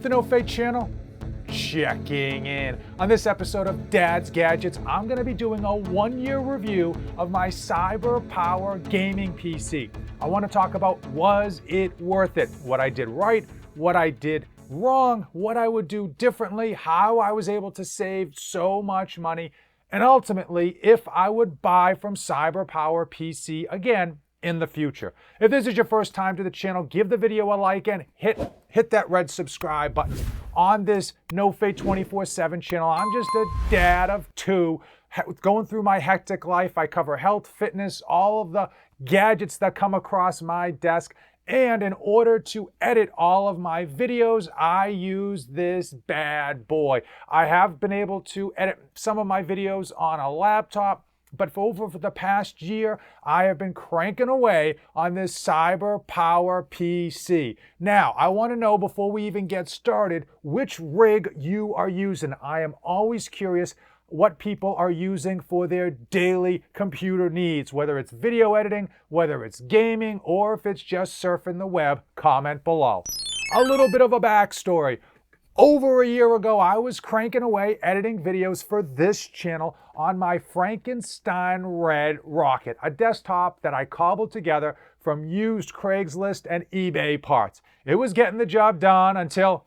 the No Fate channel, checking in. On this episode of Dad's Gadgets, I'm going to be doing a 1-year review of my Cyberpower gaming PC. I want to talk about, was it worth it? What I did right, what I did wrong, what I would do differently, how I was able to save so much money, and ultimately, if I would buy from Cyberpower PC again in the future. If this is your first time to the channel, give the video a like and hit that red subscribe button. On this No Fate 24/7 channel, I'm just a dad of two going through my hectic life. I cover health, fitness, all of the gadgets that come across my desk. And in order to edit all of my videos, I use this bad boy. I have been able to edit some of my videos on a laptop, but for the past year, I have been cranking away on this Cyberpower PC. Now, I want to know before we even get started, which rig you are using. I am always curious what people are using for their daily computer needs, whether it's video editing, whether it's gaming, or if it's just surfing the web. Comment below. A little bit of a backstory. Over a year ago, I was cranking away editing videos for this channel on my Frankenstein Red Rocket, a desktop that I cobbled together from used Craigslist and eBay parts. It was getting the job done until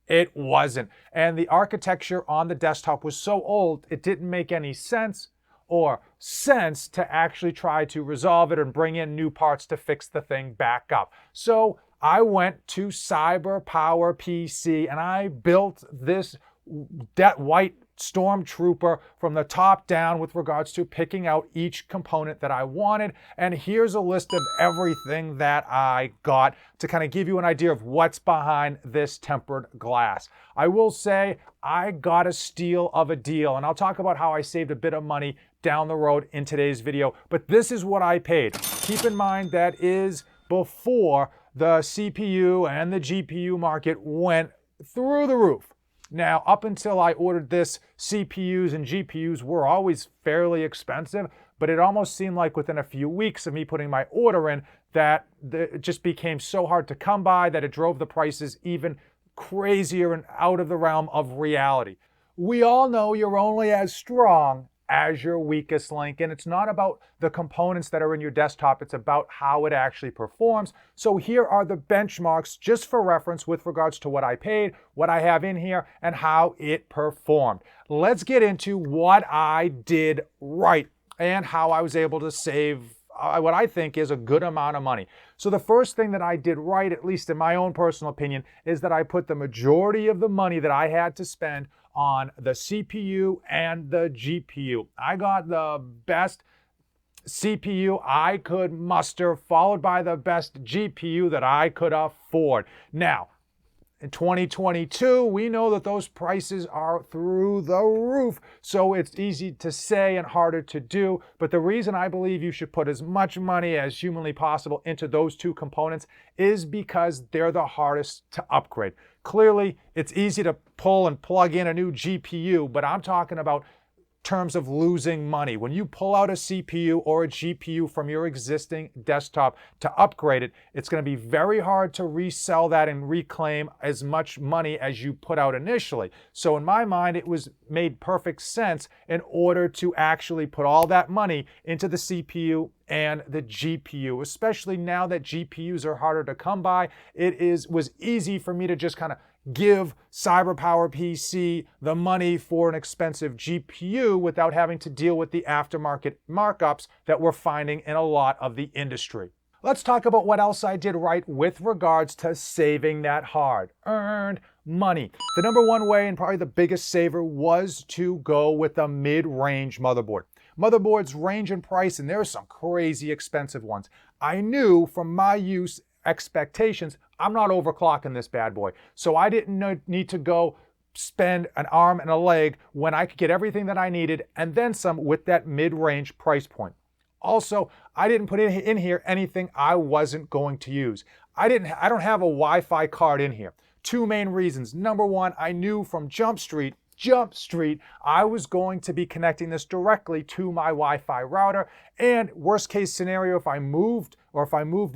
it wasn't. And the architecture on the desktop was so old, it didn't make any sense to actually try to resolve it and bring in new parts to fix the thing back up. So I went to Cyberpower PC and I built this white Stormtrooper from the top down with regards to picking out each component that I wanted. And here's a list of everything that I got to kind of give you an idea of what's behind this tempered glass. I will say I got a steal of a deal, and I'll talk about how I saved a bit of money down the road in today's video, but this is what I paid. Keep in mind that is before the CPU and the GPU market went through the roof. Now, up until I ordered this, CPUs and GPUs were always fairly expensive, but it almost seemed like within a few weeks of me putting my order in that it just became so hard to come by that it drove the prices even crazier and out of the realm of reality. We all know you're only as strong as your weakest link, and it's not about the components that are in your desktop, it's about how it actually performs. So here are the benchmarks just for reference with regards to what I paid, what I have in here, and how it performed. Let's get into what I did right and how I was able to save what I think is a good amount of money. So the first thing that I did right, at least in my own personal opinion, is that I put the majority of the money that I had to spend on the CPU and the GPU. I got the best CPU I could muster, followed by the best GPU that I could afford. Now, in 2022, we know that those prices are through the roof, so it's easy to say and harder to do. But the reason I believe you should put as much money as humanly possible into those two components is because they're the hardest to upgrade. Clearly, it's easy to pull and plug in a new GPU, but I'm talking about terms of losing money. When you pull out a CPU or a GPU from your existing desktop to upgrade it, it's going to be very hard to resell that and reclaim as much money as you put out initially. So in my mind, it was made perfect sense in order to actually put all that money into the CPU and the GPU, especially now that GPUs are harder to come by. Was easy for me to just kind of give Cyberpower PC the money for an expensive GPU without having to deal with the aftermarket markups that we're finding in a lot of the industry. Let's talk about what else I did right with regards to saving that hard-earned money. The number one way and probably the biggest saver was to go with a mid-range motherboard. Motherboards range in price, and there are some crazy expensive ones. I knew from my use expectations, I'm not overclocking this bad boy. So I didn't need to go spend an arm and a leg when I could get everything that I needed and then some with that mid-range price point. Also, I didn't put in here anything I wasn't going to use. I don't have a Wi-Fi card in here. Two main reasons. Number one, I knew from Jump Street Jump Street, I was going to be connecting this directly to my Wi-Fi router. And worst case scenario, if I moved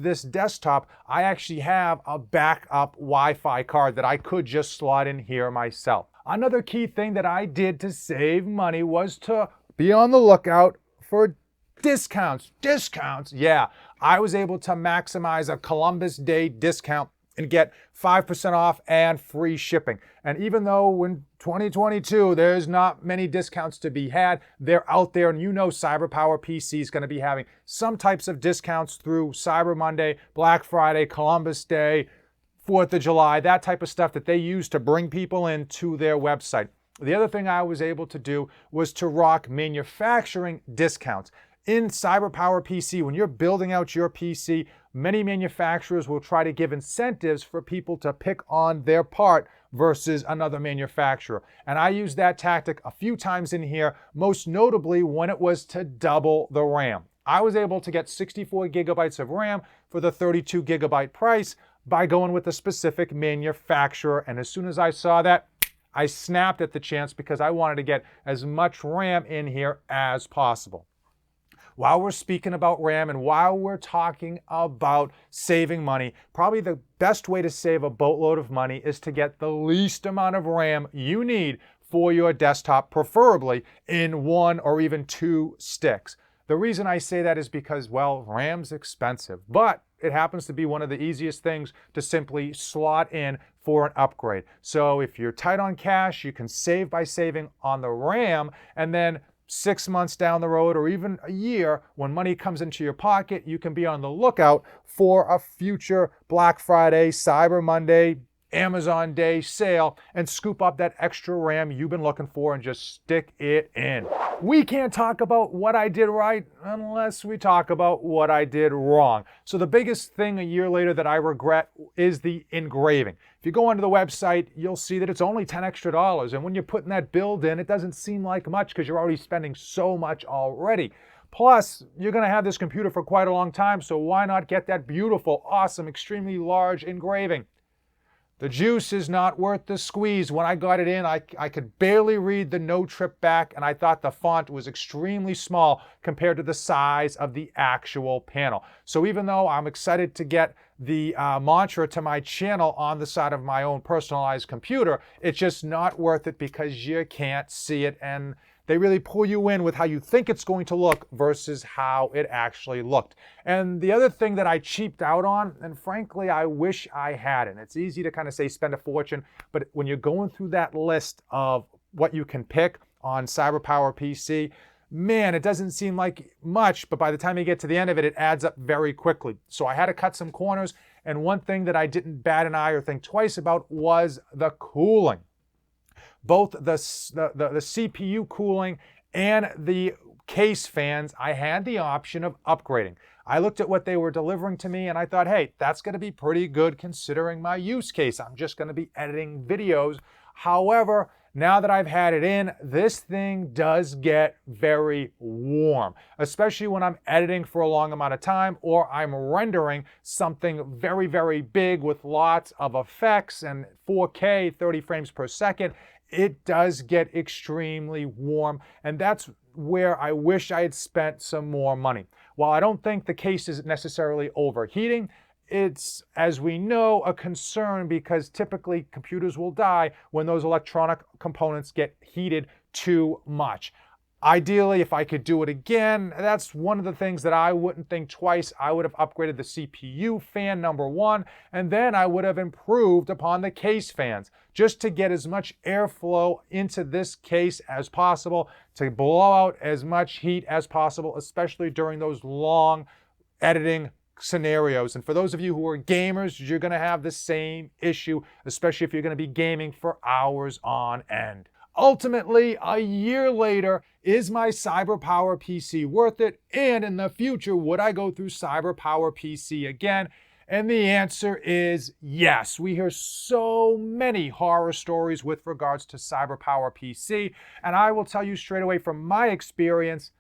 this desktop, I actually have a backup Wi-Fi card that I could just slot in here myself. Another key thing that I did to save money was to be on the lookout for discounts. Discounts, yeah. I was able to maximize a Columbus Day discount and get 5% off and free shipping. And even though in 2022, there's not many discounts to be had, they're out there, and you know Cyberpower PC is going to be having some types of discounts through Cyber Monday, Black Friday, Columbus Day, 4th of July, that type of stuff that they use to bring people into their website. The other thing I was able to do was to rock manufacturing discounts. In Cyberpower PC, when you're building out your PC, many manufacturers will try to give incentives for people to pick on their part versus another manufacturer. And I used that tactic a few times in here, most notably when it was to double the RAM. I was able to get 64 gigabytes of RAM for the 32 gigabyte price by going with a specific manufacturer. And as soon as I saw that, I snapped at the chance because I wanted to get as much RAM in here as possible. While we're speaking about RAM and while we're talking about saving money, probably the best way to save a boatload of money is to get the least amount of RAM you need for your desktop, preferably in 1 or even 2 sticks. The reason I say that is because, well, RAM's expensive, but it happens to be one of the easiest things to simply slot in for an upgrade. So if you're tight on cash, you can save by saving on the RAM, and then 6 months down the road or even a year, when money comes into your pocket, you can be on the lookout for a future Black Friday, Cyber Monday, Amazon Day sale and scoop up that extra RAM you've been looking for and just stick it in. We can't talk about what I did right unless we talk about what I did wrong. So the biggest thing a year later that I regret is the engraving. If you go onto the website, you'll see that it's only $10 extra. And when you're putting that build in, it doesn't seem like much because you're already spending so much already. Plus, you're going to have this computer for quite a long time, so why not get that beautiful, awesome, extremely large engraving? The juice is not worth the squeeze. When I got it in, I could barely read the no trip back, and I thought the font was extremely small compared to the size of the actual panel. So even though I'm excited to get the mantra to my channel on the side of my own personalized computer, it's just not worth it because you can't see it, and they really pull you in with how you think it's going to look versus how it actually looked. And the other thing that I cheaped out on, and frankly, I wish I hadn't. It's easy to kind of say spend a fortune, but when you're going through that list of what you can pick on Cyberpower PC, man, it doesn't seem like much, but by the time you get to the end of it, it adds up very quickly. So I had to cut some corners, and one thing that I didn't bat an eye or think twice about was the cooling. Both the CPU cooling and the case fans, I had the option of upgrading. I looked at what they were delivering to me and I thought, hey, that's going to be pretty good considering my use case. I'm just going to be editing videos. However, now that I've had it in, this thing does get very warm, especially when I'm editing for a long amount of time or I'm rendering something very, very big with lots of effects and 4K, 30 frames per second. It does get extremely warm, and that's where I wish I had spent some more money. While I don't think the case is necessarily overheating, it's, as we know, a concern because typically computers will die when those electronic components get heated too much. Ideally, if I could do it again, that's one of the things that I wouldn't think twice. I would have upgraded the CPU fan, number one, and then I would have improved upon the case fans just to get as much airflow into this case as possible, to blow out as much heat as possible, especially during those long editing scenarios. And for those of you who are gamers, you're going to have the same issue, especially if you're going to be gaming for hours on end. Ultimately, a year later, is my Cyberpower PC worth it? And in the future, would I go through Cyberpower PC again? And the answer is yes. We hear so many horror stories with regards to Cyberpower PC. And I will tell you straight away from my experience,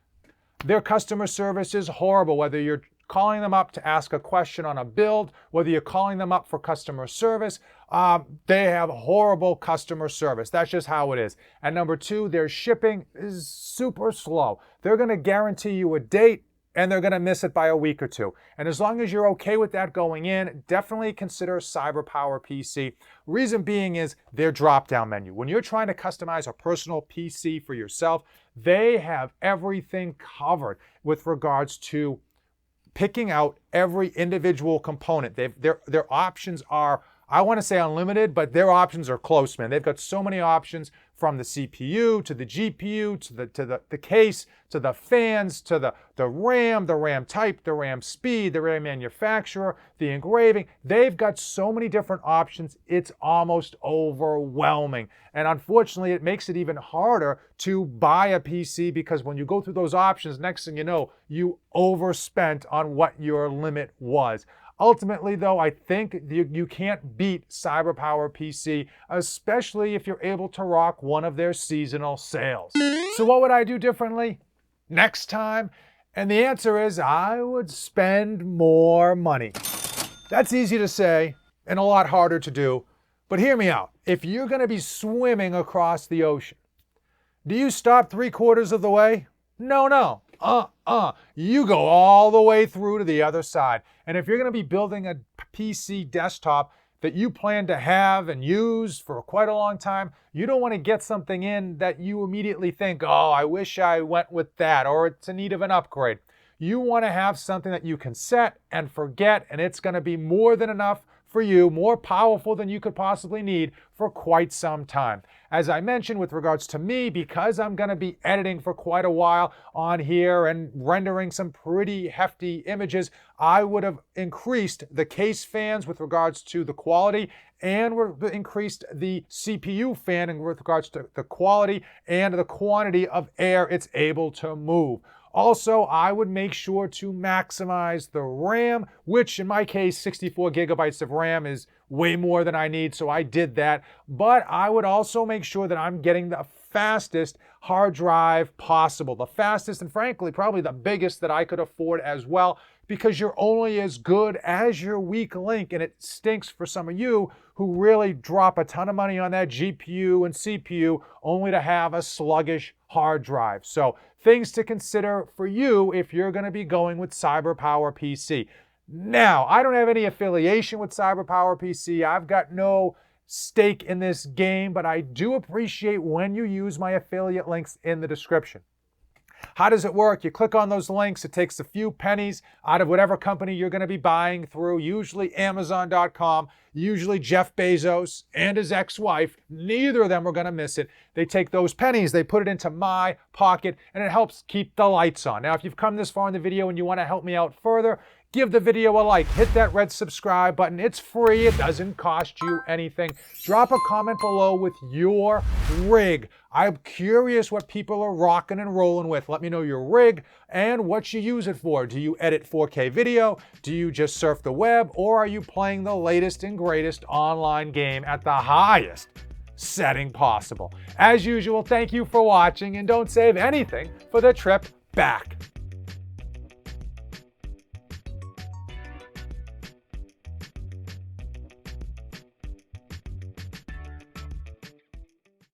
their customer service is horrible, whether you're calling them up to ask a question on a build, whether you're calling them up for customer service. They have horrible customer service. That's just how it is. And number two, their shipping is super slow. They're going to guarantee you a date, and they're going to miss it by a week or two. And as long as you're okay with that going in, definitely consider Cyberpower PC. Reason being is their drop-down menu. When you're trying to customize a personal PC for yourself, they have everything covered with regards to picking out every individual component. Their options are, I want to say unlimited, but their options are close, man. They've got so many options, from the CPU to the GPU to the case to the fans to the RAM type, the RAM speed, the RAM manufacturer, the engraving. They've got so many different options, it's almost overwhelming. And unfortunately, it makes it even harder to buy a PC, because when you go through those options, next thing you know, you overspent on what your limit was. Ultimately, though, I think you can't beat Cyberpower PC, especially if you're able to rock one of their seasonal sales. So what would I do differently next time? And the answer is I would spend more money. That's easy to say and a lot harder to do, but hear me out. If you're going to be swimming across the ocean, do you stop 3/4 of the way? No. You go all the way through to the other side. And if you're going to be building a PC desktop that you plan to have and use for quite a long time, you don't want to get something in that you immediately think, oh, I wish I went with that, or it's in need of an upgrade. You want to have something that you can set and forget, and it's going to be more than enough for you, more powerful than you could possibly need for quite some time. As I mentioned, with regards to me, because I'm going to be editing for quite a while on here and rendering some pretty hefty images, I would have increased the case fans with regards to the quality, and increased the CPU fan with regards to the quality and the quantity of air it's able to move. Also, I would make sure to maximize the RAM, which in my case, 64 gigabytes of RAM is way more than I need, so I did that. But I would also make sure that I'm getting the fastest hard drive possible. The fastest, and frankly, probably the biggest that I could afford as well, because you're only as good as your weak link, and it stinks for some of you who really drop a ton of money on that GPU and CPU only to have a sluggish hard drive. So things to consider for you if you're going to be going with Cyberpower PC. Now, I don't have any affiliation with Cyberpower PC. I've got no stake in this game, but I do appreciate when you use my affiliate links in the description. How does it work? You click on those links. It takes a few pennies out of whatever company you're going to be buying through, usually Amazon.com, usually Jeff Bezos and his ex-wife. Neither of them are going to miss it. They take those pennies, they put it into my pocket, and it helps keep the lights on. Now, if you've come this far in the video and you want to help me out further, give the video a like, hit that red subscribe button. It's free, it doesn't cost you anything. Drop a comment below with your rig. I'm curious what people are rocking and rolling with. Let me know your rig and what you use it for. Do you edit 4K video? Do you just surf the web? Or are you playing the latest and greatest online game at the highest setting possible? As usual, thank you for watching, and don't save anything for the trip back.